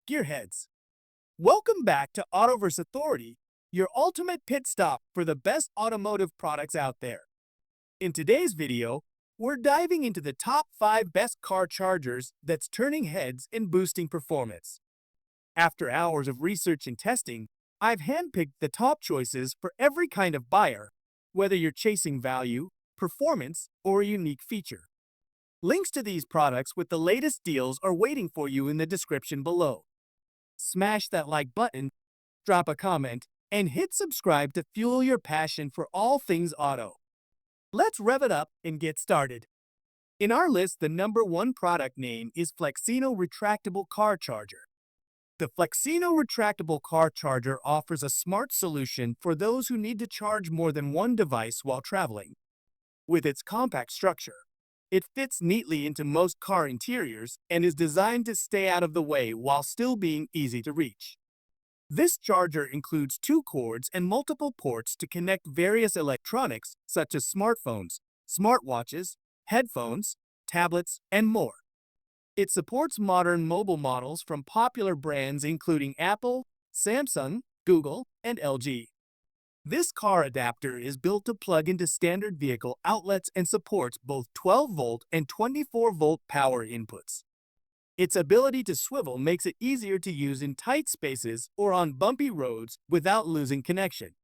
Gearheads. Welcome back to Autoverse Authority, your ultimate pit stop for the best automotive products out there. In today's video, we're diving into the top 5 best car chargers that's turning heads and boosting performance. After hours of research and testing, I've handpicked the top choices for every kind of buyer, whether you're chasing value, performance, or a unique feature. Links to these products with the latest deals are waiting for you in the description below. Smash that like button, drop a comment, and hit subscribe to fuel your passion for all things auto. Let's rev it up and get started. In our list, the number 1 product name is Flexino Retractable Car Charger. The Flexino Retractable Car Charger offers a smart solution for those who need to charge more than one device while traveling. With its compact structure, it fits neatly into most car interiors and is designed to stay out of the way while still being easy to reach. This charger includes 2 cords and multiple ports to connect various electronics such as smartphones, smartwatches, headphones, tablets, and more. It supports modern mobile models from popular brands including Apple, Samsung, Google, and LG. This car adapter is built to plug into standard vehicle outlets and supports both 12-volt and 24-volt power inputs. Its ability to swivel makes it easier to use in tight spaces or on bumpy roads without losing connection.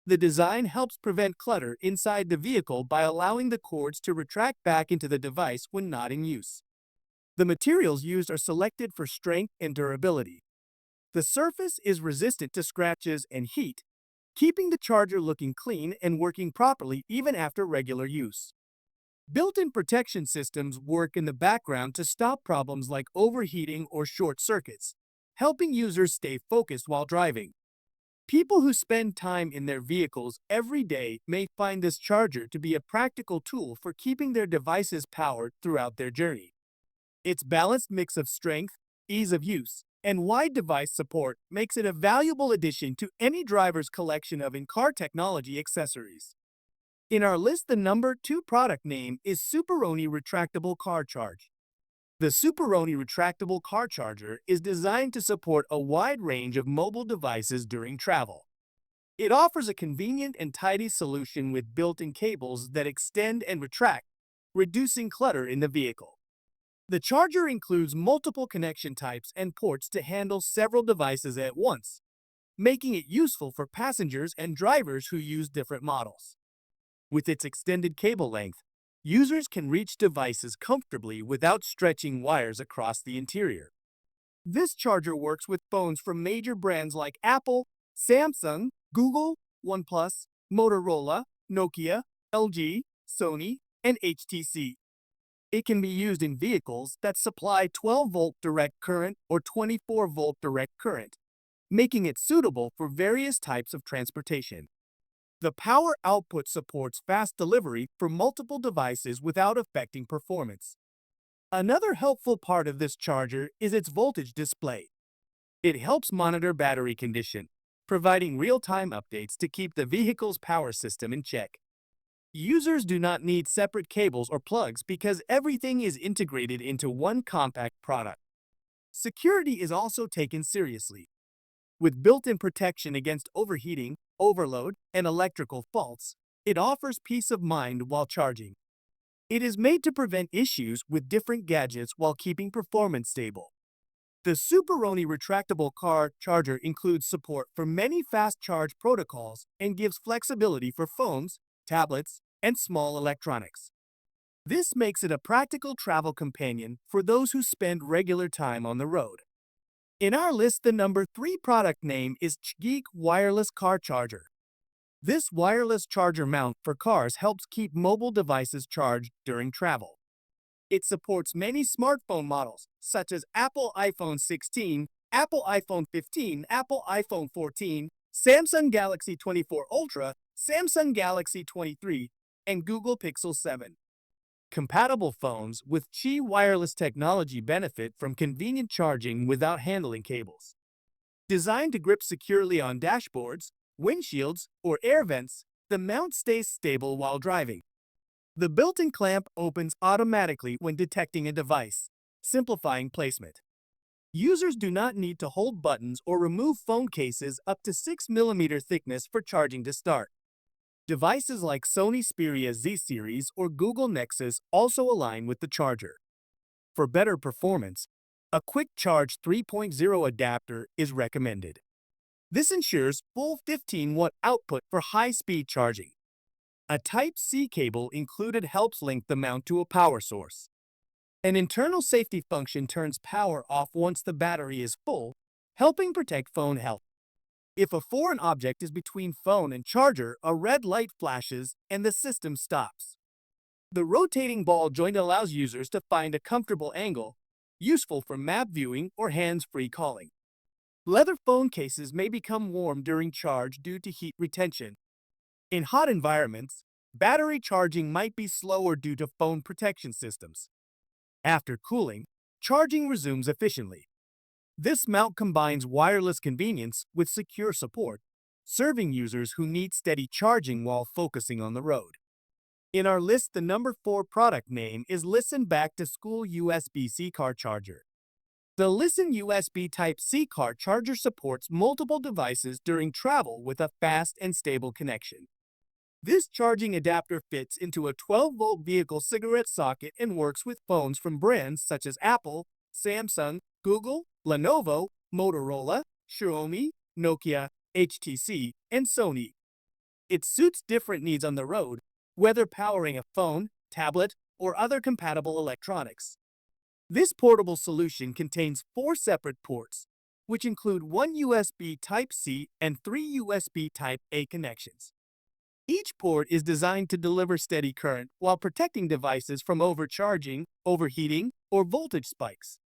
The design helps prevent clutter inside the vehicle by allowing the cords to retract back into the device when not in use. The materials used are selected for strength and durability. The surface is resistant to scratches and heat, keeping the charger looking clean and working properly even after regular use. Built-in protection systems work in the background to stop problems like overheating or short circuits, helping users stay focused while driving. People who spend time in their vehicles every day may find this charger to be a practical tool for keeping their devices powered throughout their journey. Its balanced mix of strength, ease of use, and wide device support makes it a valuable addition to any driver's collection of in-car technology accessories. In our list, the number 2 product name is SUPERONE Retractable Car Charge. The SUPERONE Retractable Car Charger is designed to support a wide range of mobile devices during travel. It offers a convenient and tidy solution with built-in cables that extend and retract, reducing clutter in the vehicle. The charger includes multiple connection types and ports to handle several devices at once, making it useful for passengers and drivers who use different models. With its extended cable length, users can reach devices comfortably without stretching wires across the interior. This charger works with phones from major brands like Apple, Samsung, Google, OnePlus, Motorola, Nokia, LG, Sony, and HTC. It can be used in vehicles that supply 12-volt direct current or 24-volt direct current, making it suitable for various types of transportation. The power output supports fast delivery for multiple devices without affecting performance. Another helpful part of this charger is its voltage display. It helps monitor battery condition, providing real-time updates to keep the vehicle's power system in check. Users do not need separate cables or plugs because everything is integrated into one compact product. Security is also taken seriously. With built-in protection against overheating, overload, and electrical faults, it offers peace of mind while charging. It is made to prevent issues with different gadgets while keeping performance stable. The SUPERONE Retractable Car Charger includes support for many fast charge protocols and gives flexibility for phones, tablets, and small electronics. This makes it a practical travel companion for those who spend regular time on the road. In our list, the number 3 product name is CHGeek Wireless Car Charger. This wireless charger mount for cars helps keep mobile devices charged during travel. It supports many smartphone models, such as Apple iPhone 16, Apple iPhone 15, Apple iPhone 14, Samsung Galaxy 24 Ultra, Samsung Galaxy 23, and Google Pixel 7. Compatible phones with Qi wireless technology benefit from convenient charging without handling cables. Designed to grip securely on dashboards, windshields, or air vents, the mount stays stable while driving. The built-in clamp opens automatically when detecting a device, simplifying placement. Users do not need to hold buttons or remove phone cases up to 6 mm thickness for charging to start. Devices like Sony Xperia Z Series or Google Nexus also align with the charger. For better performance, a Quick Charge 3.0 adapter is recommended. This ensures full 15-watt output for high-speed charging. A Type-C cable included helps link the mount to a power source. An internal safety function turns power off once the battery is full, helping protect phone health. If a foreign object is between phone and charger, a red light flashes and the system stops. The rotating ball joint allows users to find a comfortable angle, useful for map viewing or hands-free calling. Leather phone cases may become warm during charge due to heat retention. In hot environments, battery charging might be slower due to phone protection systems. After cooling, charging resumes efficiently. This mount combines wireless convenience with secure support, serving users who need steady charging while focusing on the road. In our list, the number 4 product name is LISEN Back to School USB-C Car Charger. The LISEN USB Type-C car charger supports multiple devices during travel with a fast and stable connection. This charging adapter fits into a 12-volt vehicle cigarette socket and works with phones from brands such as Apple, Samsung, Google, Lenovo, Motorola, Xiaomi, Nokia, HTC, and Sony. It suits different needs on the road, whether powering a phone, tablet, or other compatible electronics. This portable solution contains 4 separate ports, which include 1 USB Type-C and 3 USB Type-A connections. Each port is designed to deliver steady current while protecting devices from overcharging, overheating, or voltage spikes.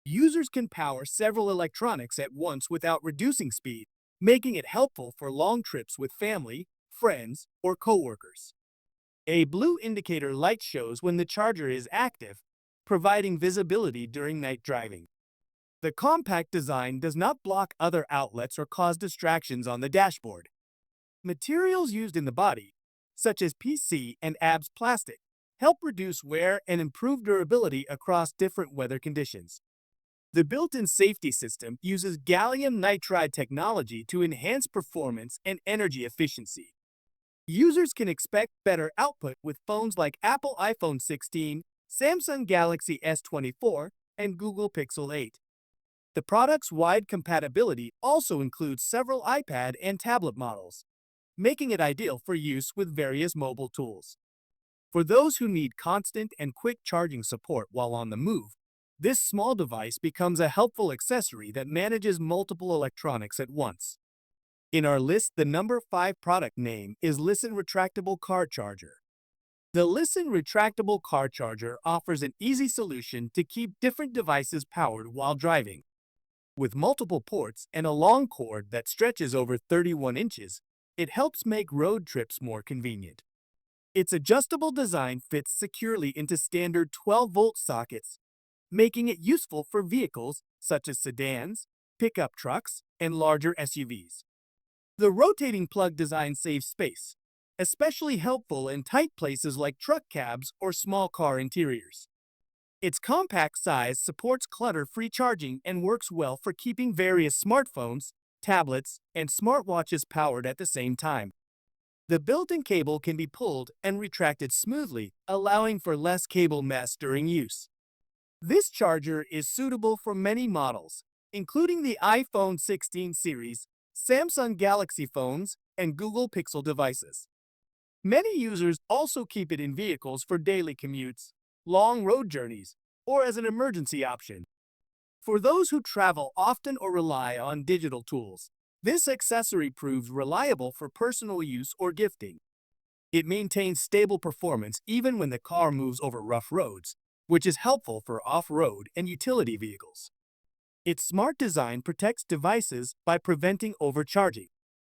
Users can power several electronics at once without reducing speed, making it helpful for long trips with family, friends, or coworkers. A blue indicator light shows when the charger is active, providing visibility during night driving. The compact design does not block other outlets or cause distractions on the dashboard. Materials used in the body, such as PC and ABS plastic, help reduce wear and improve durability across different weather conditions. The built-in safety system uses gallium nitride technology to enhance performance and energy efficiency. Users can expect better output with phones like Apple iPhone 16, Samsung Galaxy S24, and Google Pixel 8. The product's wide compatibility also includes several iPad and tablet models, making it ideal for use with various mobile tools. For those who need constant and quick charging support while on the move, this small device becomes a helpful accessory that manages multiple electronics at once. In our list, the number 5 product name is LISEN Retractable Car Charger. The LISEN Retractable Car Charger offers an easy solution to keep different devices powered while driving. With multiple ports and a long cord that stretches over 31 inches, it helps make road trips more convenient. Its adjustable design fits securely into standard 12-volt sockets, making it useful for vehicles such as sedans, pickup trucks, and larger SUVs. The rotating plug design saves space, especially helpful in tight places like truck cabs or small car interiors. Its compact size supports clutter-free charging and works well for keeping various smartphones, tablets, and smartwatches powered at the same time. The built-in cable can be pulled and retracted smoothly, allowing for less cable mess during use. This charger is suitable for many models, including the iPhone 16 series, Samsung Galaxy phones, and Google Pixel devices. Many users also keep it in vehicles for daily commutes, long road journeys, or as an emergency option. For those who travel often or rely on digital tools, this accessory proves reliable for personal use or gifting. It maintains stable performance even when the car moves over rough roads, which is helpful for off-road and utility vehicles. Its smart design protects devices by preventing overcharging,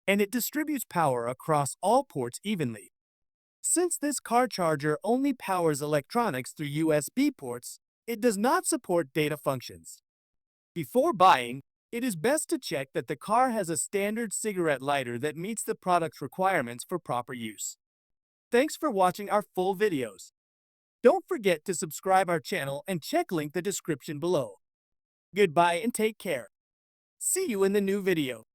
and it distributes power across all ports evenly. Since this car charger only powers electronics through USB ports, it does not support data functions. Before buying, it is best to check that the car has a standard cigarette lighter that meets the product's requirements for proper use. Thanks for watching our full videos. Don't forget to subscribe our channel and check link the description below. Goodbye and take care. See you in the new video.